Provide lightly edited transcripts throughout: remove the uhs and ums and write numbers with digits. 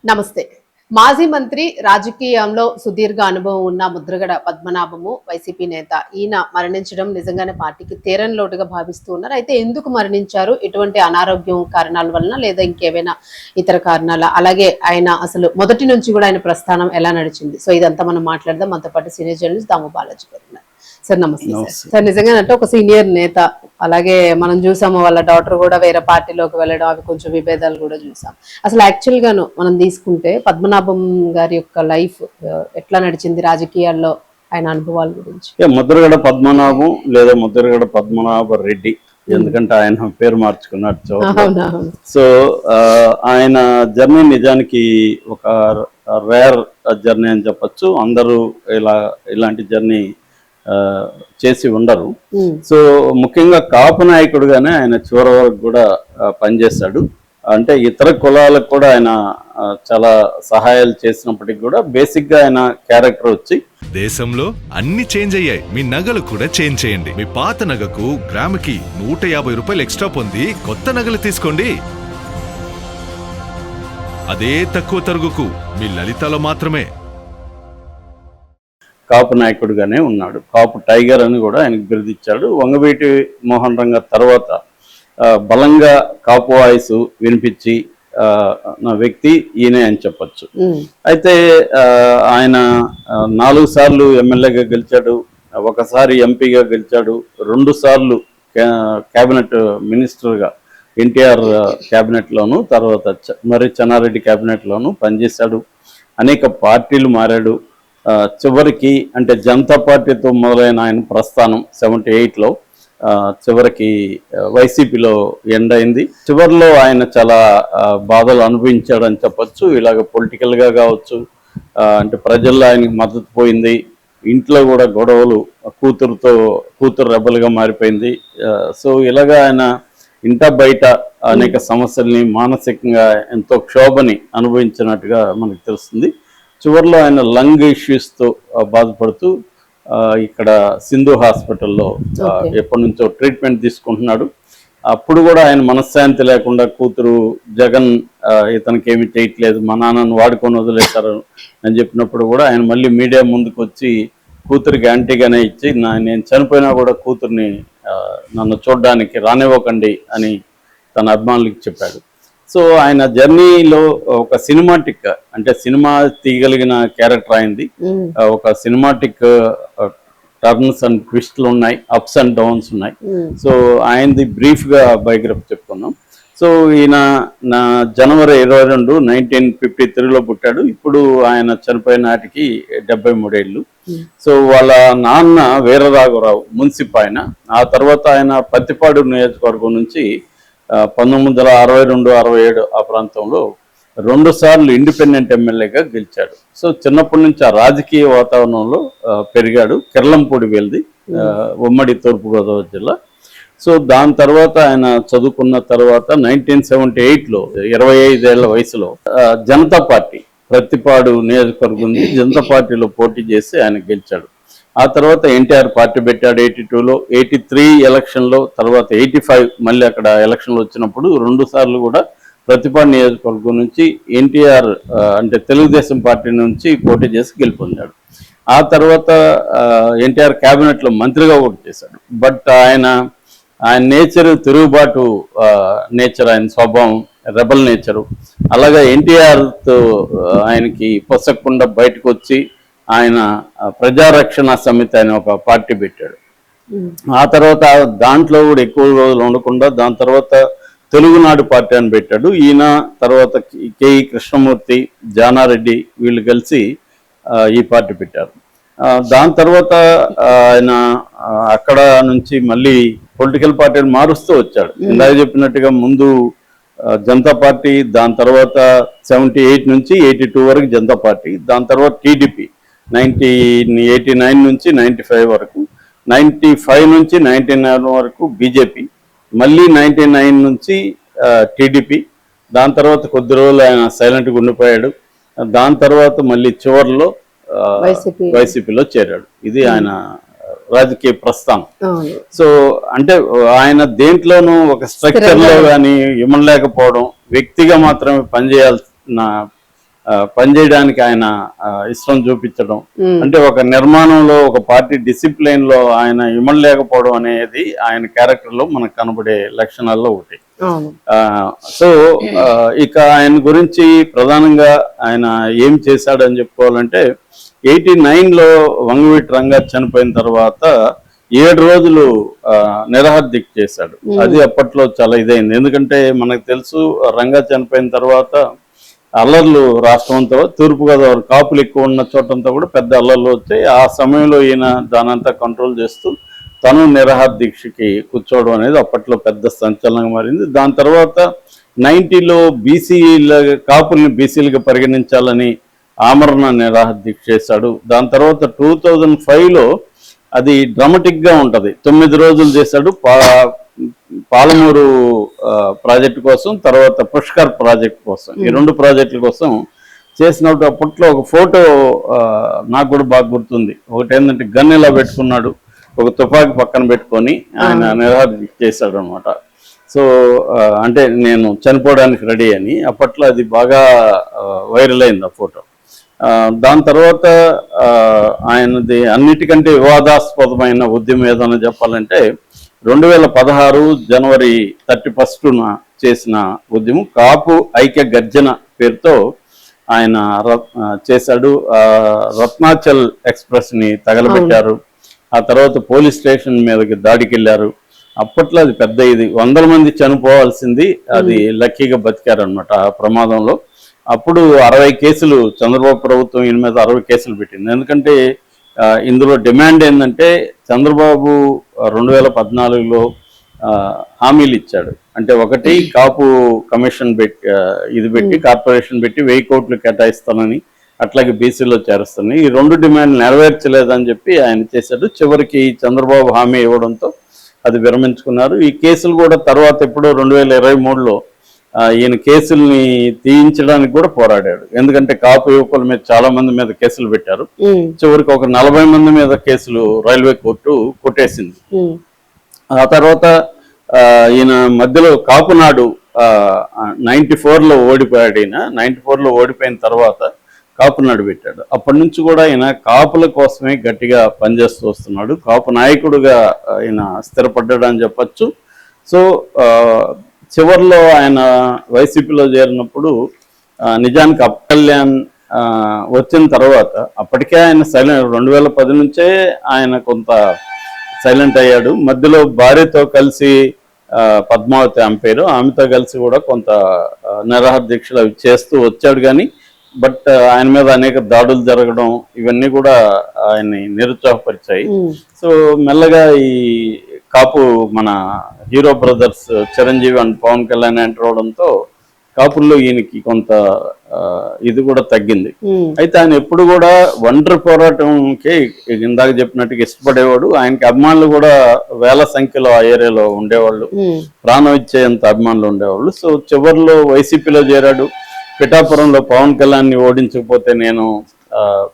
నమస్తే. మాజీ మంత్రి, రాజకీయంలో సుదీర్ఘ అనుభవం ఉన్న ముద్రగడ పద్మనాభము వైసీపీ నేత. ఈయన మరణించడం నిజంగానే పార్టీకి తీరని లోటుగా భావిస్తూ ఉన్నారు. అయితే ఎందుకు మరణించారు? ఎటువంటి అనారోగ్యం కారణాల వలన లేదా ఇంకేమైనా ఇతర కారణాల? అలాగే ఆయన అసలు మొదటి నుంచి కూడా ఆయన ప్రస్థానం ఎలా నడిచింది? సో ఇదంతా మనం మాట్లాడదాం. మనతో పాటు సీనియర్ జర్నలిస్ట్ దాము బాలాజీ గారు ఉన్నారు. సార్ నమస్తే. సార్ నిజంగానంటే ఒక సీనియర్ నేత, అలాగే మనం చూసాము వాళ్ళ డాటర్ కూడా వేరే పార్టీలోకి వెళ్ళడం, అవి కొంచెం విభేదాలు కూడా చూసాం. అసలు యాక్చువల్ గాను మనం తీసుకుంటే పద్మనాభం గారి యొక్క లైఫ్ ఎట్లా నడిచింది రాజకీయాల్లో, ఆయన అనుభవాల గురించి? ముద్రగడ పద్మనాభం లేదా ముద్రగడ పద్మనాభ రెడ్డి, ఎందుకంటే ఆయన పేరు మార్చుకున్నాడు. సో ఆయన జర్నీ నిజానికి ఒక రేర్ జర్నీ అని చెప్పచ్చు. అందరూ ఇలాంటి జర్నీ చేసి ఉండరు. సో ముఖ్యంగా కాపు నాయకుడుగానే ఆయన చివరి వరకు కూడా పనిచేశాడు. అంటే ఇతర కులాలకు కూడా ఆయన చాలా సహాయాలు చేసినప్పటికీ కూడా బేసిక్ గా ఆయన క్యారెక్టర్ వచ్చి, దేశంలో అన్ని చేంజ్ అయ్యాయి, మీ నగలు కూడా చేంజ్ చేయండి. మీ పాత నగకు గ్రాముకి 150 రూపాయలు ఎక్స్ట్రా పొంది కొత్త నగలు తీసుకోండి. అదే తక్కువ తరుగుకు మీ లలితలో మాత్రమే. కాపు నాయకుడిగానే ఉన్నాడు. కాపు టైగర్ అని కూడా ఆయనకు బిరుదిచ్చాడు. వంగవీటి మోహన్ రంగ తర్వాత బలంగా కాపు వాయిస్ వినిపించి నా వ్యక్తి ఈయనే అని చెప్పచ్చు. అయితే ఆయన 4 సార్లు ఎమ్మెల్యేగా గెలిచాడు, ఒకసారి ఎంపీగా గెలిచాడు, 2 సార్లు క్యాబినెట్ మినిస్టర్గా ఎన్టీఆర్ క్యాబినెట్లోను, తర్వాత మరి చెన్నారెడ్డి క్యాబినెట్లోను పనిచేశాడు. అనేక పార్టీలు మారాడు. చివరికి అంటే జనతా పార్టీతో మొదలైన ఆయన ప్రస్థానం 78లో చివరికి వైసీపీలో ఎండ్ అయింది. చివరిలో ఆయన చాలా బాధలు అనుభవించాడని చెప్పచ్చు. ఇలాగ పొలిటికల్గా కావచ్చు, అంటే ప్రజల్లో ఆయనకి మద్దతు పోయింది. ఇంట్లో కూడా గొడవలు, కూతురు రెబల్గా మారిపోయింది. సో ఇలాగా ఆయన ఇంట బయట అనేక సమస్యల్ని, మానసికంగా ఎంతో క్షోభని అనుభవించినట్టుగా మనకు తెలుస్తుంది. చివరిలో ఆయన లంగ్ ఇష్యూస్తో బాధపడుతూ ఇక్కడ సింధు హాస్పిటల్లో ఎప్పటి నుంచో ట్రీట్మెంట్ తీసుకుంటున్నాడు. అప్పుడు కూడా ఆయన మనశ్శాంతి లేకుండా కూతురు జగన్ ఇతనికి ఏమి చేయట్లేదు, మా నాన్నను వాడుకొని వదిలేశారు అని చెప్పినప్పుడు కూడా ఆయన మళ్ళీ మీడియా ముందుకు వచ్చి కూతురికి యాంటీగానే ఇచ్చి, నేను చనిపోయినా కూడా కూతుర్ని నన్ను చూడడానికి రానివ్వకండి అని తన అభిమానులకి చెప్పాడు. సో ఆయన జర్నీలో ఒక సినిమాటిక్, అంటే సినిమా తీయగలిగిన క్యారెక్టర్ అయింది. ఒక సినిమాటిక్ టర్న్స్ అండ్ ట్విస్ట్లు ఉన్నాయి, అప్స్ అండ్ డౌన్స్ ఉన్నాయి. సో ఆయనది బ్రీఫ్గా బయోగ్రఫీ చెప్పుకున్నాం. సో ఈయన జనవరి 22, 1953లో పుట్టాడు. ఇప్పుడు ఆయన చనిపోయిన నాటికి 73 ఏళ్ళు. సో వాళ్ళ నాన్న వీరరాఘవరావు మున్సిప్ ఆయన. ఆ తర్వాత ఆయన పత్తిపాడు నియోజకవర్గం నుంచి 1962, 67 ఆ ప్రాంతంలో 2 సార్లు ఇండిపెండెంట్ ఎమ్మెల్యేగా గెలిచాడు. సో చిన్నప్పటి నుంచి ఆ రాజకీయ వాతావరణంలో పెరిగాడు. కిర్లంపూడి వెల్ది, ఉమ్మడి తూర్పుగోదావరి జిల్లా. సో దాని తర్వాత ఆయన చదువుకున్న తర్వాత 1978లో 25 ఏళ్ల వయసులో జనతా పార్టీ ప్రత్తిపాడు నియోజకవర్గం ఉంది, జనతా పార్టీలో పోటీ చేసి ఆయన గెలిచాడు. ఆ తర్వాత ఎన్టీఆర్ పార్టీ పెట్టాడు 82లో, 83 ఎలక్షన్లో, తర్వాత 85 మళ్ళీ అక్కడ ఎలక్షన్లు వచ్చినప్పుడు 2 సార్లు కూడా ప్రతిపాడు నియోజకవర్గం నుంచి ఎన్టీఆర్ అంటే తెలుగుదేశం పార్టీ నుంచి పోటీ చేసి గెలుపొందాడు. ఆ తర్వాత ఎన్టీఆర్ క్యాబినెట్లో మంత్రిగా కూడా చేశాడు. బట్ ఆయన నేచర్ తిరుగుబాటు నేచర్, ఆయన స్వభావం రెబల్ నేచరు. అలాగే ఎన్టీఆర్తో ఆయనకి పొసగకుండా బయటకు వచ్చి ఆయన ప్రజారక్షణ సమితి అని ఒక పార్టీ పెట్టాడు. ఆ తర్వాత దాంట్లో కూడా ఎక్కువ రోజులు ఉండకుండా దాని తర్వాత తెలుగునాడు పార్టీ అని పెట్టాడు. ఈయన తర్వాత కేఈ కృష్ణమూర్తి, జానారెడ్డి వీళ్ళు కలిసి ఈ పార్టీ పెట్టారు. దాని తర్వాత ఆయన అక్కడ నుంచి మళ్ళీ పొలిటికల్ పార్టీని మారుస్తూ వచ్చాడు. ఇందాక చెప్పినట్టుగా ముందు జనతా పార్టీ, దాని తర్వాత 78 నుంచి 82 వరకు జనతా పార్టీ, దాని తర్వాత టీడీపీ 1989 నుంచి 95 వరకు, 95 నుంచి 99 వరకు బీజేపీ, మళ్ళీ 99 నుంచి టీడీపీ. దాని తర్వాత కొద్ది రోజులు ఆయన సైలెంట్గా ఉండిపోయాడు. దాని తర్వాత మళ్ళీ చివరిలో వైసీపీలో చేరాడు. ఇది ఆయన రాజకీయ ప్రస్థానం. సో అంటే ఆయన దేంట్లోనూ ఒక స్ట్రక్చర్లో కానీ ఇమ్మలేకపోవడం, వ్యక్తిగా మాత్రమే పనిచేయాల్సిన పనిచేయడానికి ఆయన ఇష్టం చూపించడం, అంటే ఒక నిర్మాణంలో ఒక పార్టీ డిసిప్లిన్ లో ఆయన ఇమడలేకపోవడం అనేది ఆయన క్యారెక్టర్ లో మనకు కనబడే లక్షణాల్లో ఒకటి. సో ఇక ఆయన గురించి ప్రధానంగా ఆయన ఏం చేశాడని చెప్పుకోవాలంటే 89లో వంగవీటి రంగా చనిపోయిన తర్వాత 7 రోజులు నిరాహార దీక్ష చేశాడు. అది అప్పట్లో చాలా ఇదైంది. ఎందుకంటే మనకు తెలుసు రంగా చనిపోయిన తర్వాత అల్లర్లు రాష్ట్రం అంతా, తూర్పుగోదావరి కాపులు ఎక్కువ ఉన్న చోటంతా కూడా పెద్ద అల్లర్లు వచ్చాయి. ఆ సమయంలో ఈయన దానంతా కంట్రోల్ చేస్తూ తను నిరాహార దీక్షకి కూర్చోవడం అనేది అప్పట్లో పెద్ద సంచలనంగా మారింది. దాని తర్వాత 90లో కాపుల్ని బీసీలుగా పరిగణించాలని ఆమరణ నిరాహార దీక్ష చేశాడు. దాని తర్వాత 2005లో అది డ్రామాటిక్ గా ఉంటది, 9 రోజులు చేశాడు. పాలమూరు ప్రాజెక్టు కోసం, తర్వాత పుష్కర్ ప్రాజెక్ట్ కోసం, ఈ 2 ప్రాజెక్టుల కోసం చేసినప్పుడు అప్పట్లో ఒక ఫోటో నాకు కూడా బాగా గుర్తుంది. ఒకటి ఏంటంటే గన్ ఇలా పెట్టుకున్నాడు, ఒక తుపాకీ పక్కన పెట్టుకొని ఆయన నిరాహార దీక్ష చేశాడు అనమాట. సో అంటే నేను చనిపోవడానికి రెడీ అని. అప్పట్లో అది బాగా వైరల్ అయింది ఆ ఫోటో. దాని తర్వాత ఆయనది అన్నిటికంటే వివాదాస్పదమైన ఉద్యమం ఏదైనా చెప్పాలంటే 2016 జనవరి 31న చేసిన ఉద్యమం కాపు ఐక్య గర్జన పేరుతో ఆయన చేశాడు. రత్నాచల్ ఎక్స్ప్రెస్ ని తగలబెట్టారు. ఆ తర్వాత పోలీస్ స్టేషన్ మీదకి దాడికి వెళ్ళారు. అప్పట్లో అది పెద్ద ఇది, 100 మంది చనిపోవాల్సింది, అది లక్కీగా బతికారు అనమాట ఆ ప్రమాదంలో. అప్పుడు 60 కేసులు చంద్రబాబు ప్రభుత్వం ఈయన మీద 60 కేసులు పెట్టింది. ఎందుకంటే ఇందులో డిమాండ్ ఏంటంటే చంద్రబాబు 2014లో హామీలు ఇచ్చాడు. అంటే ఒకటి కాపు కమిషన్ పెట్టి కార్పొరేషన్ పెట్టి 1000 కోట్లు కేటాయిస్తానని, అట్లాగే బీసీలో చేరుస్తానని. ఈ 2 డిమాండ్లు నెరవేర్చలేదని చెప్పి ఆయన చేశాడు. చివరికి చంద్రబాబు హామీ ఇవ్వడంతో అది విరమించుకున్నారు. ఈ కేసులు కూడా తర్వాత ఎప్పుడో 2023లో ఈయన కేసుల్ని తీయించడానికి కూడా పోరాడాడు. ఎందుకంటే కాపు యువకుల మీద చాలా మంది మీద కేసులు పెట్టారు. చివరికి ఒక 40 మంది మీద కేసులు రైల్వే కోర్టు కొట్టేసింది. ఆ తర్వాత ఈయన మధ్యలో కాపునాడు 94లో ఓడిపోయాడు. ఈయన 94లో ఓడిపోయిన తర్వాత కాపునాడు పెట్టాడు. అప్పటి నుంచి కూడా ఆయన కాపుల కోసమే గట్టిగా పనిచేస్తూ వస్తున్నాడు. కాపు నాయకుడుగా ఆయన స్థిరపడ్డాడు అని చెప్పచ్చు. సో చివరిలో ఆయన వైసీపీలో చేరినప్పుడు నిజానికి కళ్యాణ్ వచ్చిన తర్వాత అప్పటికే ఆయన సైలెంట్, 2010 నుంచే ఆయన కొంత సైలెంట్ అయ్యాడు. మధ్యలో భార్యతో కలిసి పద్మావతి ఆమెతో కలిసి కూడా కొంత నిరాహార దీక్షలు అవి చేస్తూ వచ్చాడు. కానీ బట్ ఆయన మీద అనేక దాడులు జరగడం ఇవన్నీ కూడా ఆయన్ని నిరుత్సాహపరిచాయి. సో మెల్లగా ఈ కాపు మన hero brothers Chiranjeevi and Pavan Kalyan enter అవడంతో కాపుల్లో ఈయనకి కొంత ఇది కూడా తగ్గింది. అయితే ఆయన ఎప్పుడు కూడా ఒంటరి పోరాటంకి ఇందాక చెప్పినట్టుగా ఇష్టపడేవాడు. ఆయనకి అభిమానులు కూడా వేల సంఖ్యలో ఆ ఏరియాలో ఉండేవాళ్ళు, ప్రాణం ఇచ్చేంత అభిమానులు ఉండేవాళ్ళు. సో చివరిలో వైసీపీలో చేరాడు. పిఠాపురంలో పవన్ కళ్యాణ్ని ఓడించకపోతే నేను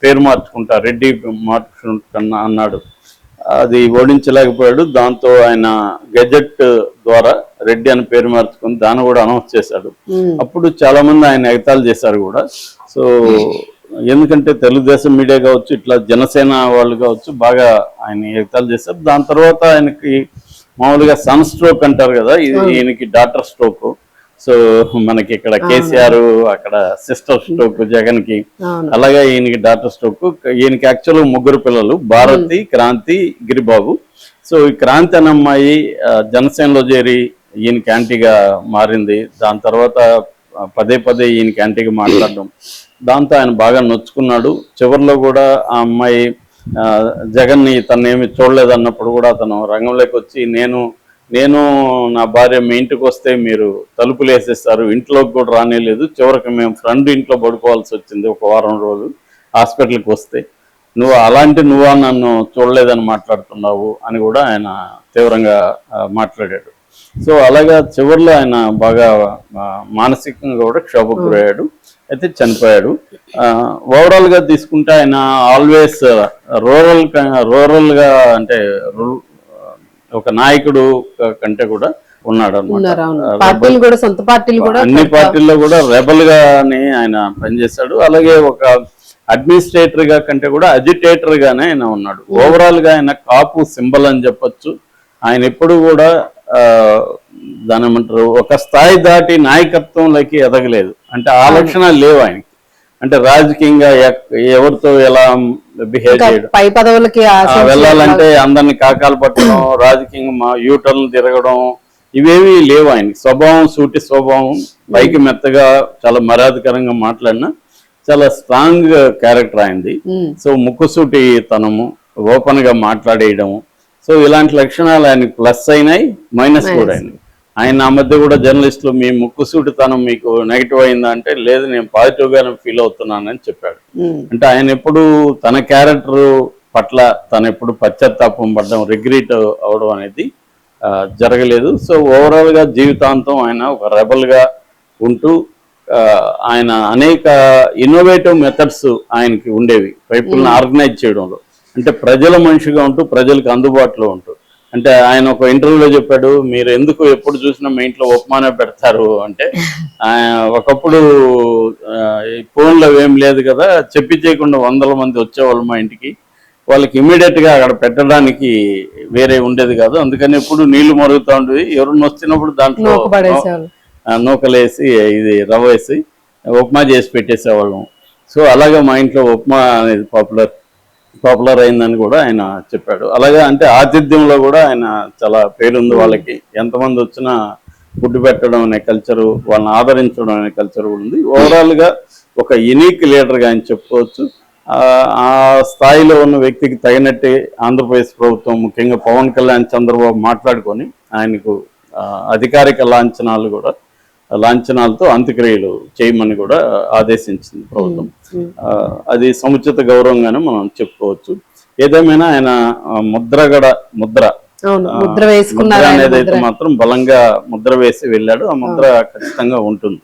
పేరు మార్చుకుంటా, రెడ్డి మార్చుకుంటున్నా అన్నాడు. అది ఓడించలేకపోయాడు. దాంతో ఆయన గెజెట్ ద్వారా రెడ్డి అని పేరు మార్చుకుని దాన్ని కూడా అనౌన్స్ చేశాడు. అప్పుడు చాలా మంది ఆయన ఎగతాళి చేశారు కూడా. సో ఎందుకంటే తెలుగుదేశం మీడియా కావచ్చు, ఇట్లా జనసేన వాళ్ళు కావచ్చు బాగా ఆయన ఎగతాళి చేశారు. దాని తర్వాత ఆయనకి మామూలుగా సన్ స్ట్రోక్ అంటారు కదా, ఈయనకి డాటర్ స్ట్రోక్. సో మనకి ఇక్కడ కేసీఆర్, అక్కడ సిస్టర్ స్ట్రోక్ జగన్ కి, అలాగే ఈయనకి డాటర్ స్ట్రోక్. ఈయనకి యాక్చువల్ 3 పిల్లలు, భారతి, క్రాంతి, గిరిబాబు. సో ఈ క్రాంతి అనే అమ్మాయి జనసేనలో చేరి ఈయనకి యాంటీగా మారింది. దాని తర్వాత పదే ఈయనకి యాంటీగా మాట్లాడడం, దాంతో ఆయన బాగా నొచ్చుకున్నాడు. చివరిలో కూడా ఆ అమ్మాయి జగన్ని తనేమి చూడలేదన్నప్పుడు కూడా అతను రంగంలోకి వచ్చి నేను నా భార్య మీ ఇంటికి వస్తే మీరు తలుపులు వేసేస్తారు, ఇంట్లోకి కూడా రానేలేదు, చివరికి మేము ఫ్రెండ్ ఇంట్లో పడుకోవాల్సి వచ్చింది ఒక వారం రోజులు హాస్పిటల్కి వస్తే, నువ్వా నన్ను చూడలేదని మాట్లాడుతున్నావు అని కూడా ఆయన తీవ్రంగా మాట్లాడాడు. సో అలాగా చివరిలో ఆయన బాగా మానసికంగా కూడా క్షోభకు గురయ్యాడు. అయితే చనిపోయాడు. ఓవరాల్గా తీసుకుంటే ఆయన ఆల్వేస్ రూరల్గా అంటే ఒక నాయకుడు కంటే కూడా ఉన్నారు అన్నమాట. అవును. పార్టీలు కూడా సొంత పార్టీలు కూడా అన్ని పార్టీల్లో కూడా రెబల్ గానే ఆయన పనిచేశాడు. అలాగే ఒక అడ్మినిస్ట్రేటర్ గా కంటే కూడా అజిటేటర్ గానే ఆయన ఉన్నాడు. ఓవరాల్ గా ఆయన కాపు సింబల్ అని చెప్పొచ్చు. ఆయన ఎప్పుడు కూడా దాని ఏమంటారు, ఒక స్థాయి దాటి నాయకత్వంలోకి ఎదగలేదు. అంటే ఆ లక్షణాలు లేవు ఆయనకి. అంటే రాజకీయంగా ఎవరితో ఎలా బిహేవ్ చేయడం, పై పదవులకి వెళ్ళాలంటే అందరిని కాకాలు పట్టడం, రాజకీయంగా యూటర్న్ తిరగడం, ఇవేవి లేవు ఆయనకి. స్వభావం సూటి స్వభావం, పైకి మెత్తగా చాలా మర్యాదకరంగా మాట్లాడిన చాలా స్ట్రాంగ్ క్యారెక్టర్ ఆయనది. సో ముక్కుసూటి తనము, ఓపెన్ గా మాట్లాడేయడము, సో ఇలాంటి లక్షణాలు ఆయనకి ప్లస్ అయినాయి, మైనస్ కూడా అయినాయి. ఆయన ఆ మధ్య కూడా జర్నలిస్టులు మీ ముక్కుసూటితనం మీకు నెగిటివ్ అయిందా అంటే లేదు, నేను పాజిటివ్ గానే ఫీల్ అవుతున్నానని చెప్పాడు. అంటే ఆయన ఎప్పుడు తన క్యారెక్టర్ పట్ల తను ఎప్పుడు పశ్చాత్తాపం పడడం, రిగ్రెట్ అవడం అనేది జరగలేదు. సో ఓవరాల్ గా జీవితాంతం ఆయన ఒక రెబల్ గా ఉంటూ ఆయన అనేక ఇన్నోవేటివ్ మెథడ్స్ ఆయనకి ఉండేవి పైపుల్ని ఆర్గనైజ్ చేయడంలో. అంటే ప్రజల మనిషిగా ఉంటూ ప్రజలకు అందుబాటులో ఉంటూ, అంటే ఆయన ఒక ఇంటర్వ్యూలో చెప్పాడు, మీరు ఎందుకు ఎప్పుడు చూసినా మీ ఇంట్లో ఉప్మానే పెడతారు అంటే, ఒకప్పుడు ఫోన్లో ఏం లేదు కదా, చెప్పి చేయకుండా 100 మంది వచ్చేవాళ్ళు మా ఇంటికి, వాళ్ళకి ఇమ్మీడియట్ గా అక్కడ పెట్టడానికి వేరే ఉండేది కాదు, అందుకని ఎప్పుడు నీళ్లు మరుగుతూ ఉండేవి, ఎవరిని వచ్చినప్పుడు దాంట్లో నూకలేసి ఇది రవ్వ వేసి ఉప్మా చేసి పెట్టేసేవాళ్ళం. సో అలాగే మా ఇంట్లో ఉప్మా అనేది పాపులర్ అయిందని కూడా ఆయన చెప్పాడు. అలాగే అంటే ఆతిథ్యంలో కూడా ఆయన చాలా పేరుంది. వాళ్ళకి ఎంతమంది వచ్చినా ఫుడ్ పెట్టడం అనే కల్చరు, వాళ్ళని ఆదరించడం అనే కల్చర్ కూడా ఉంది. ఓవరాల్ గా ఒక యునిక్ లీడర్ గా ఆయన చెప్పుకోవచ్చు. ఆ స్థాయిలో ఉన్న వ్యక్తికి తగినట్టే ఆంధ్రప్రదేశ్ ప్రభుత్వం, ముఖ్యంగా పవన్ కళ్యాణ్, చంద్రబాబు మాట్లాడుకొని ఆయనకు అధికారిక లాంఛనాలతో అంత్యక్రియలు చేయమని కూడా ఆదేశించింది ప్రభుత్వం. అది సముచిత గౌరవంగానే మనం చెప్పుకోవచ్చు. ఏదేమైనా ఆయన ముద్ర అనేది అయితే మాత్రం బలంగా ముద్ర వేసి వెళ్ళాడు. ఆ ముద్ర ఖచ్చితంగా ఉంటుంది.